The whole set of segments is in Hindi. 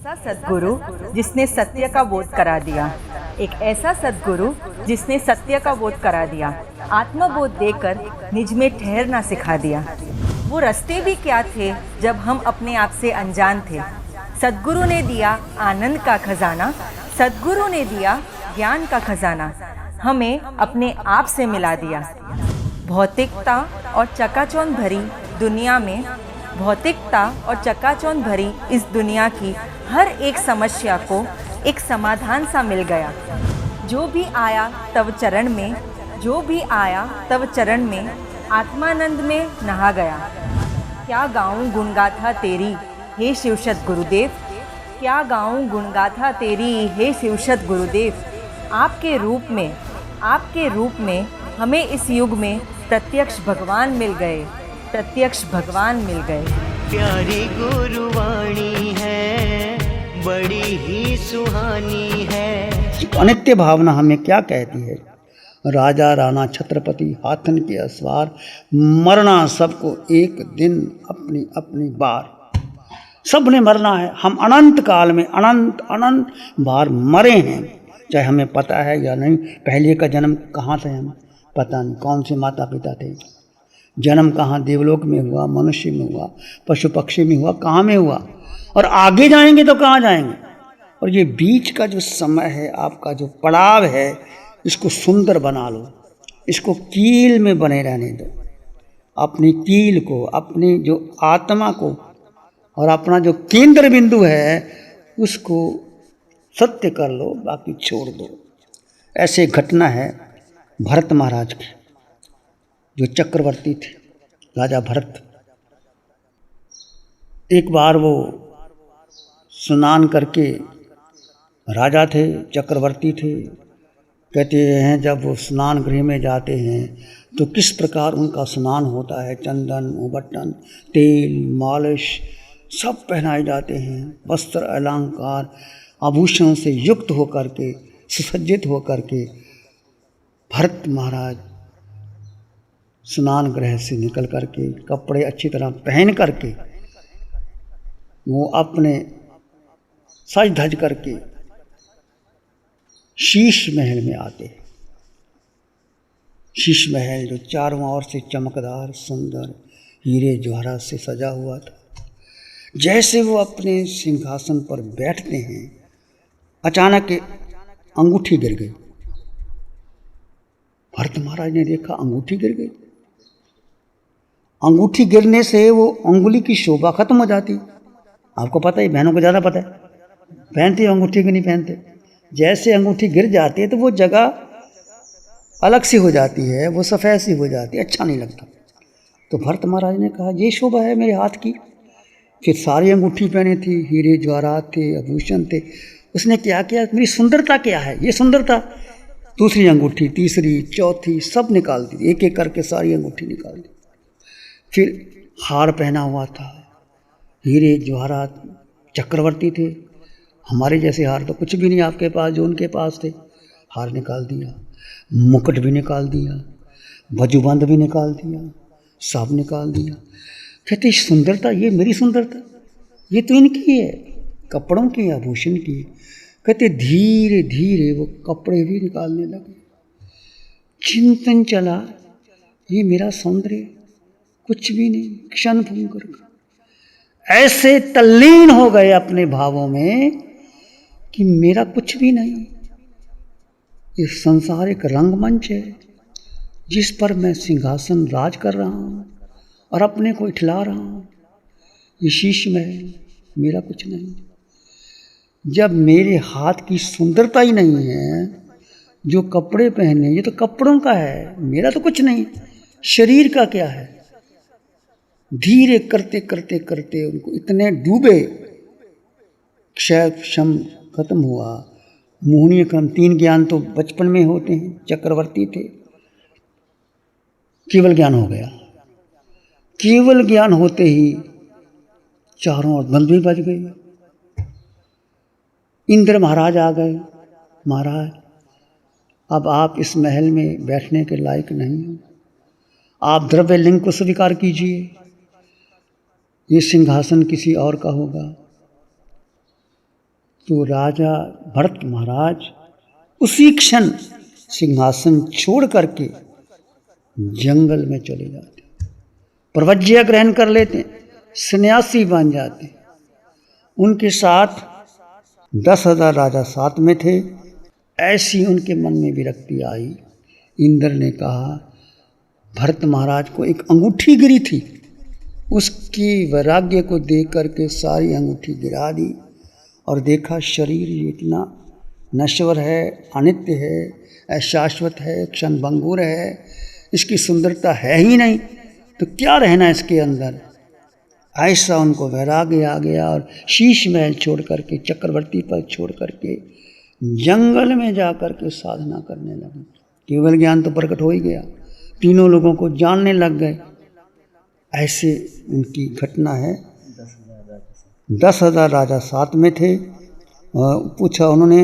ऐसा सद्गुरु जिसने सत्य का बोध करा दिया, एक ऐसा सद्गुरु जिसने सत्य का बोध करा दिया, आत्मबोध देकर निज में ठहरना सिखा दिया। वो रास्ते भी क्या थे जब हम अपने आप से अनजान थे। सद्गुरु ने दिया आनंद का खजाना, सद्गुरु ने दिया ज्ञान का खजाना, हमें अपने आप से मिला दिया। भौतिकता और चकाचौंध भरी दुनिया में, भौतिकता और चकाचौंध भरी इस दुनिया की हर एक समस्या को एक समाधान सा मिल गया। जो भी आया तव चरण में, जो भी आया तव चरण में, आत्मानंद में नहा गया। क्या गाऊं गुणगाथा तेरी हे शिवशत गुरुदेव, क्या गाऊं गुणगाथा तेरी हे शिवशत गुरुदेव। आपके रूप में हमें इस युग में प्रत्यक्ष भगवान मिल गए, प्रत्यक्ष भगवान मिल गए। प्यारी गुरुवाणी है, बड़ी ही सुहानी है। अनित्य भावना हमें क्या कहती है? राजा राणा छत्रपति हाथन के असवार, मरना सबको एक दिन अपनी अपनी बार। सब ने मरना है। हम अनंत काल में अनंत बार मरे हैं, चाहे हमें पता है या नहीं। पहले का जन्म कहाँ थे हमें पता नहीं, कौन से माता पिता थे, जन्म कहाँ, देवलोक में हुआ, मनुष्य में हुआ, पशु पक्षी में हुआ, कहाँ में हुआ, और आगे जाएंगे तो कहाँ जाएंगे। और ये बीच का जो समय है, आपका जो पड़ाव है, इसको सुंदर बना लो, इसको कील में बने रहने दो। अपनी कील को, अपनी जो आत्मा को और अपना जो केंद्र बिंदु है उसको सत्य कर लो, बाकी छोड़ दो। ऐसे घटना है भरत महाराज की, जो चक्रवर्ती थे, राजा भरत। एक बार वो स्नान करके, राजा थे, चक्रवर्ती थे, कहते हैं जब वो स्नान गृह में जाते हैं तो किस प्रकार उनका स्नान होता है। चंदन, उबटन, तेल, मालिश सब पहनाए जाते हैं। वस्त्र अलंकार आभूषणों से युक्त होकर के, सुसज्जित होकर के भरत महाराज स्नान गृह से निकल करके, कपड़े अच्छी तरह पहन करके, वो अपने सज धज करके शीश महल में आते हैं। शीश महल जो चारों ओर से चमकदार, सुंदर, हीरे जवाहरात से सजा हुआ था। जैसे वो अपने सिंहासन पर बैठते हैं, अचानक अंगूठी गिर गई। भरत महाराज ने देखा अंगूठी गिर गई। अंगूठी गिरने से वो अंगुली की शोभा खत्म हो जाती। आपको पता है, बहनों को ज़्यादा पता है, पहनते अंगूठी की नहीं पहनते। जैसे अंगूठी गिर जाती है तो वो जगह अलग सी हो जाती है, वो सफ़ेद सी हो जाती है, अच्छा नहीं लगता। तो भरत महाराज ने कहा ये शोभा है मेरे हाथ की। फिर सारी अंगूठी पहने थी, हीरे जवाहरात थे, आभूषण थे। उसने क्या किया, मेरी सुंदरता क्या है, ये सुंदरता। दूसरी अंगूठी, तीसरी, चौथी, सब निकाल दी, एक एक करके सारी अंगूठी निकाल दी। फिर हार पहना हुआ था, हीरे जवाहरात, चक्रवर्ती थे। हमारे जैसे हार तो कुछ भी नहीं आपके पास, जो उनके पास थे। हार निकाल दिया, मुकुट भी निकाल दिया, बाजूबंद भी निकाल दिया, सब निकाल दिया। कहते सुंदरता, ये मेरी सुंदरता, ये तो इनकी है, कपड़ों की, आभूषण की। कहते धीरे धीरे वो कपड़े भी निकालने लगे। चिंतन चला, ये मेरा सौंदर्य कुछ भी नहीं, क्षण भंगुर का। ऐसे तल्लीन हो गए अपने भावों में कि मेरा कुछ भी नहीं। ये संसार एक रंगमंच है जिस पर मैं सिंहासन राज कर रहा हूँ और अपने को इठला रहा हूँ। ये शीश में मेरा कुछ नहीं। जब मेरे हाथ की सुंदरता ही नहीं है, जो कपड़े पहने ये तो कपड़ों का है, मेरा तो कुछ नहीं, शरीर का क्या है। धीरे करते करते करते उनको इतने डूबे, क्षय क्षम खत्म हुआ। मोहनीय क्रम, 3 ज्ञान तो बचपन में होते हैं, चक्रवर्ती थे। केवल ज्ञान हो गया। केवल ज्ञान होते ही चारों ओर बंद भी बज गई। इंद्र महाराज आ गए, महाराज अब आप इस महल में बैठने के लायक नहीं हो, आप द्रव्य लिंग को स्वीकार कीजिए, ये सिंहासन किसी और का होगा। तो राजा भरत महाराज उसी क्षण सिंहासन छोड़ करके जंगल में चले जाते, प्रवज्ञा ग्रहण कर लेते, सन्यासी बन जाते। उनके साथ 10,000 राजा साथ में थे। ऐसी उनके मन में विरक्ति आई। इंद्र ने कहा, भरत महाराज को एक अंगूठी गिरी थी, उसकी वैराग्य को देख करके सारी अंगूठी गिरा दी और देखा शरीर इतना नश्वर है, अनित्य है, अशाश्वत है, क्षणभंगुर है, इसकी सुंदरता है ही नहीं, तो क्या रहना इसके अंदर। ऐसा उनको वैराग्य आ गया और शीश महल छोड़ करके, चक्रवर्ती पद छोड़ करके जंगल में जा कर के साधना करने लगे। केवल ज्ञान तो प्रकट हो ही गया, तीनों लोगों को जानने लग गए। ऐसे उनकी घटना है। 10,000 राजा साथ में थे। पूछा उन्होंने,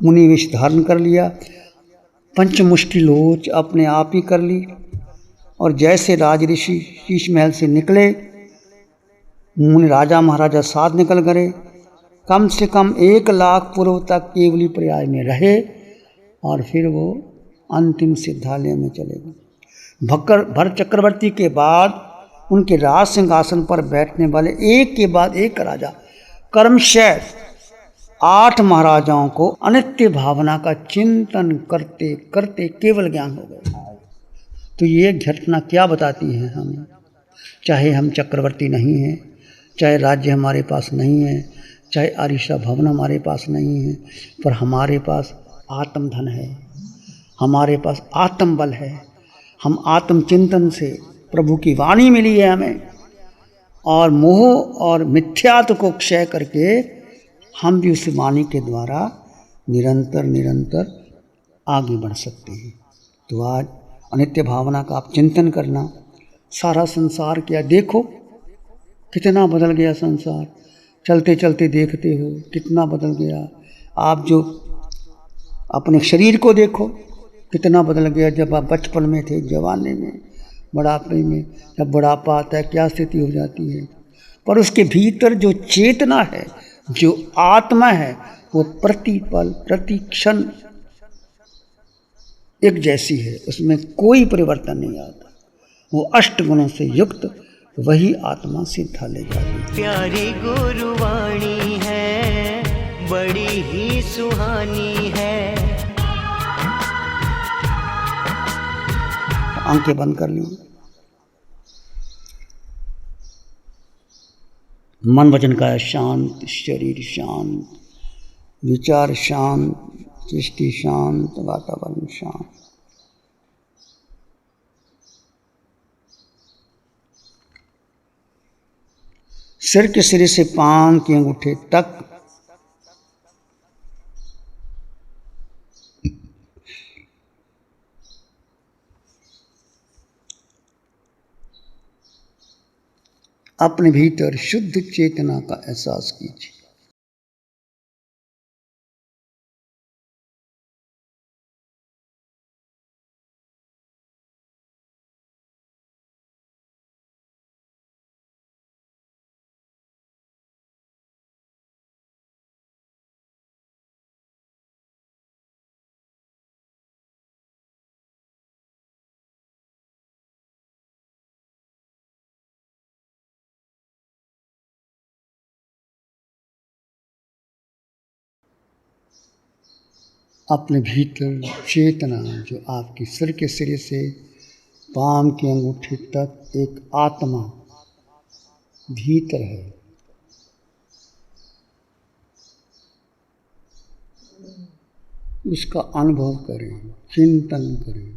मुनि वेश धारण कर लिया, पंचमुष्टि लोच अपने आप ही कर ली और जैसे राज ऋषि शीश महल से निकले, मुनि राजा महाराजा साथ निकल गए। कम से कम 1 लाख पूर्व तक केवली पर्याय में रहे और फिर वो अंतिम सिद्धालय में चले गए। भरत चक्रवर्ती के बाद उनके राज सिंहासन पर बैठने वाले एक के बाद एक राजा कर्मशः 8 महाराजाओं को अनित्य भावना का चिंतन करते करते केवल ज्ञान हो गए। तो ये घटना क्या बताती है हमें? चाहे हम चक्रवर्ती नहीं हैं, चाहे राज्य हमारे पास नहीं है, चाहे आरिशा भवन हमारे पास नहीं है, पर हमारे पास आत्मधन है, हमारे पास आत्मबल है। हम आत्मचिंतन से, प्रभु की वाणी मिली है हमें, और मोह और मिथ्यात्व को क्षय करके हम भी उस वाणी के द्वारा निरंतर निरंतर आगे बढ़ सकते हैं। तो आज अनित्य भावना का आप चिंतन करना। सारा संसार क्या, देखो कितना बदल गया संसार। चलते चलते देखते हो कितना बदल गया। आप जो अपने शरीर को देखो कितना बदल गया। जब आप बचपन में थे, जवानी में, बुढ़ापे में, जब बुढ़ापा आता है क्या स्थिति हो जाती है। पर उसके भीतर जो चेतना है, जो आत्मा है, वो प्रतिपल प्रति क्षण एक जैसी है, उसमें कोई परिवर्तन नहीं आता। वो 8 गुणों से युक्त वही आत्मा सिद्धालय जाती है। प्यारी गुरुवाणी है, बड़ी ही सुहानी है। आंखें बंद कर लीजिए। मन वचन का शांत, शरीर शांत, विचार शांत, सृष्टि शांत, वातावरण शांत। सिर के सिरे से पांव के अंगूठे तक अपने भीतर शुद्ध चेतना का एहसास कीजिए। अपने भीतर चेतना जो आपके सिर के सिरे से पांव के अंगूठे तक एक आत्मा भीतर है, उसका अनुभव करें, चिंतन करें।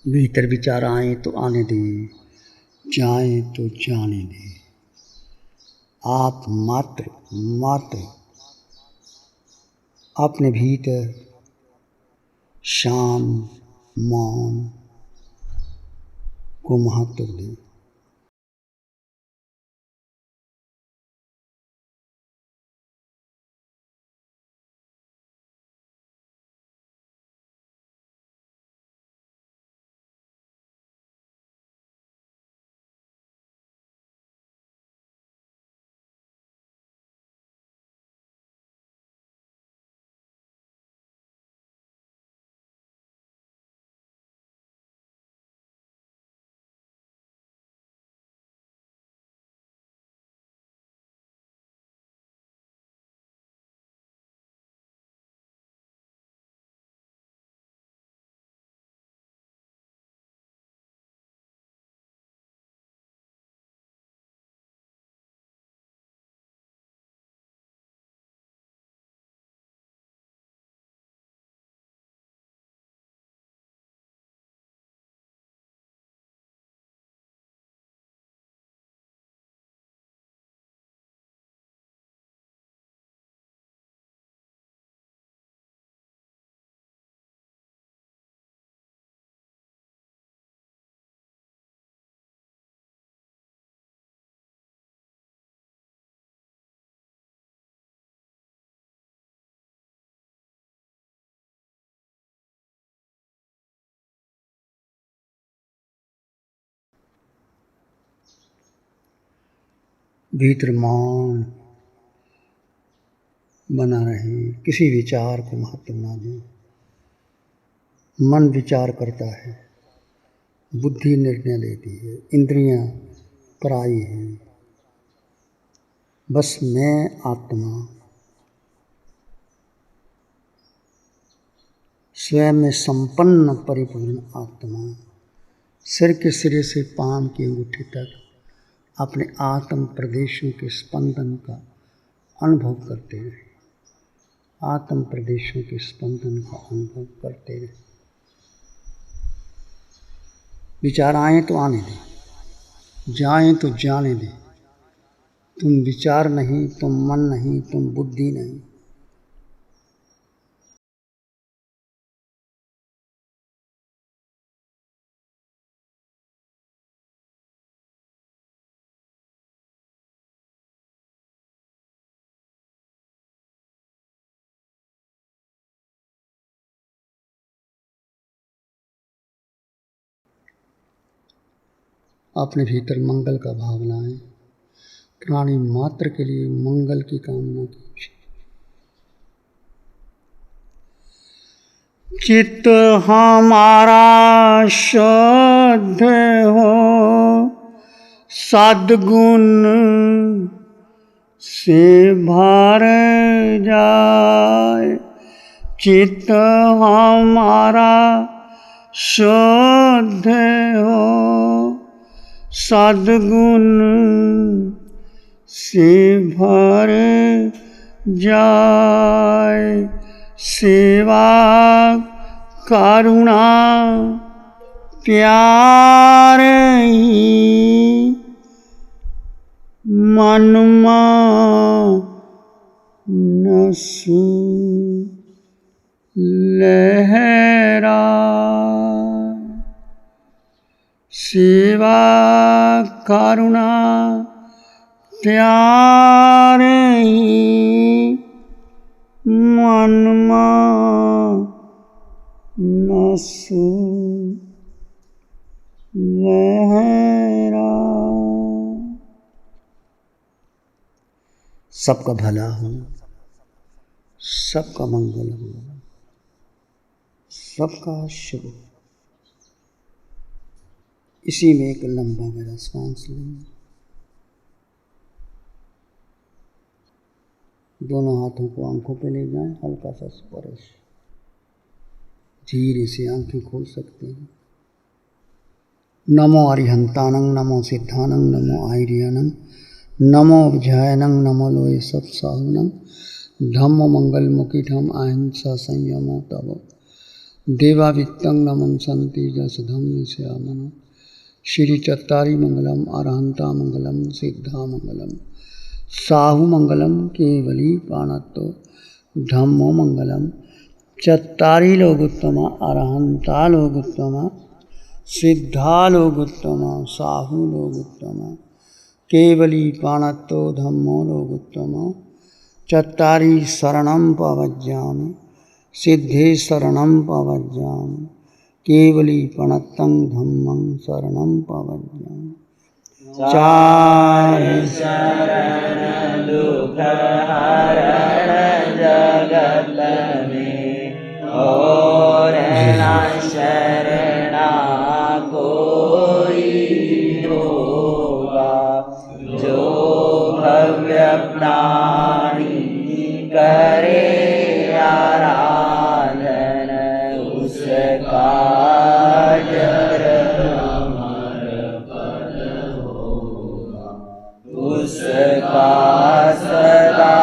भीतर विचार आए तो आने दे, जाए तो जाने दे। आप मात्र अपने भीतर शांत मौन को महत्व दें। भीतर मौन बना रहे, किसी विचार को महत्व ना दें। मन विचार करता है, बुद्धि निर्णय लेती है, इंद्रियां पराई हैं। बस मैं आत्मा स्वयं में संपन्न परिपूर्ण आत्मा सिर के सिरे से पांव की अंगूठी तक अपने आत्म प्रदेशों के स्पंदन का अनुभव करते रहे। आत्म प्रदेशों के स्पंदन का अनुभव करते रहे। विचार आए तो आने दे, जाए तो जाने दे। तुम विचार नहीं, तुम मन नहीं, तुम बुद्धि नहीं। अपने भीतर मंगल का भाव लाएं। प्राणी मात्र के लिए मंगल की कामना कीजिए। चित्त हमारा शुद्ध हो, सद्गुण से भर जाए। चित्त हमारा शुद्ध हो, सद्गुण से भर जाए। सेवा करुणा प्यार ही मन नसु लहरा। सेवा करुणा प्यार ही मन नसु लहरा। सबका भला हो, सबका मंगल हो, सबका शुभ। इसी में एक लंबा मेरा सांस लें। दोनों हाथों को आंखों पे ले जाएं, हल्का सा स्पर्श। धीरे से आंखें खोल सकते हैं। नमो अरिहंतानं, नमो सिद्धानं, नमो आयर्यानं, नमो विजयानं, नमो लोये सत्साहुनं, धम्म मंगल मुखिठम अहिंसा संयमो तव देवा वित्तं नमं संति जसधम श्यामन श्री चत्तारी मंगलम अरहंता मंगलम सिद्धा मंगलम साहु मंगलम केवली पाणत्तो धम्मो मंगलम चत्तारी लोगोत्तम अरहंता लोगोत्तम सिद्धा लोगोत्तम साहु लोगोत्तम केवली पाणत्तो धम्मो लोगोत्तम चत्तारी शरणं पवज्जामि सिद्धे शरणं पवज्जामि केवली पणत्तं धम्मं शरणं पवज्जामि। चारि शरण दुख हरण जगत में और न शरणा कोई होगा, जो भव्य प्राणी करे आराधन उसका जर अमर पद होगा, उसका सदा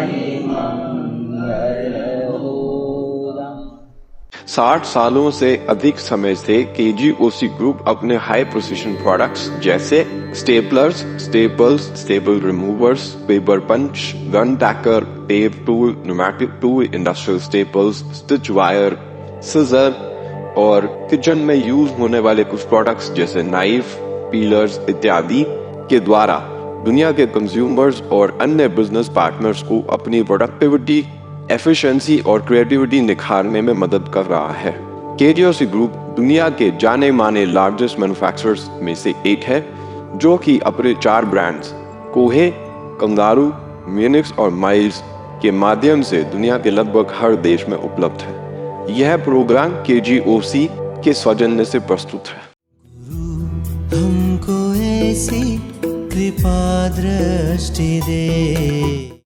ही मंगल होगा। 60 सालों से अधिक समय से केजीओसी ग्रुप अपने हाई प्रिसिशन प्रोडक्ट्स जैसे staplers, staples, staple removers, paper punch, gun tacker, tape tool, pneumatic tool, industrial staples, stitch wire, scissor और किचन में यूज होने वाले कुछ प्रोडक्ट्स जैसे नाइफ, पीलर्स इत्यादि के द्वारा दुनिया के कंज्यूमर्स और अन्य बिजनेस पार्टनर्स को अपनी प्रोडक्टिविटी, एफिशिएंसी और क्रिएटिविटी निखारने में मदद कर रहा है। केजीओसी ग्रुप दुनिया के जाने माने लार्जेस्ट मैन्युफैक्चरर्स में से एक है, जो कि अपने 4 ब्रांड्स कोहे, कंगारू, म्यूनिक्स और माइल्स के माध्यम से दुनिया के लगभग हर देश में उपलब्ध है। यह प्रोग्राम केजीओसी के सौजन्य से प्रस्तुत है। हमको ऐसी कृपा दृष्टि दे।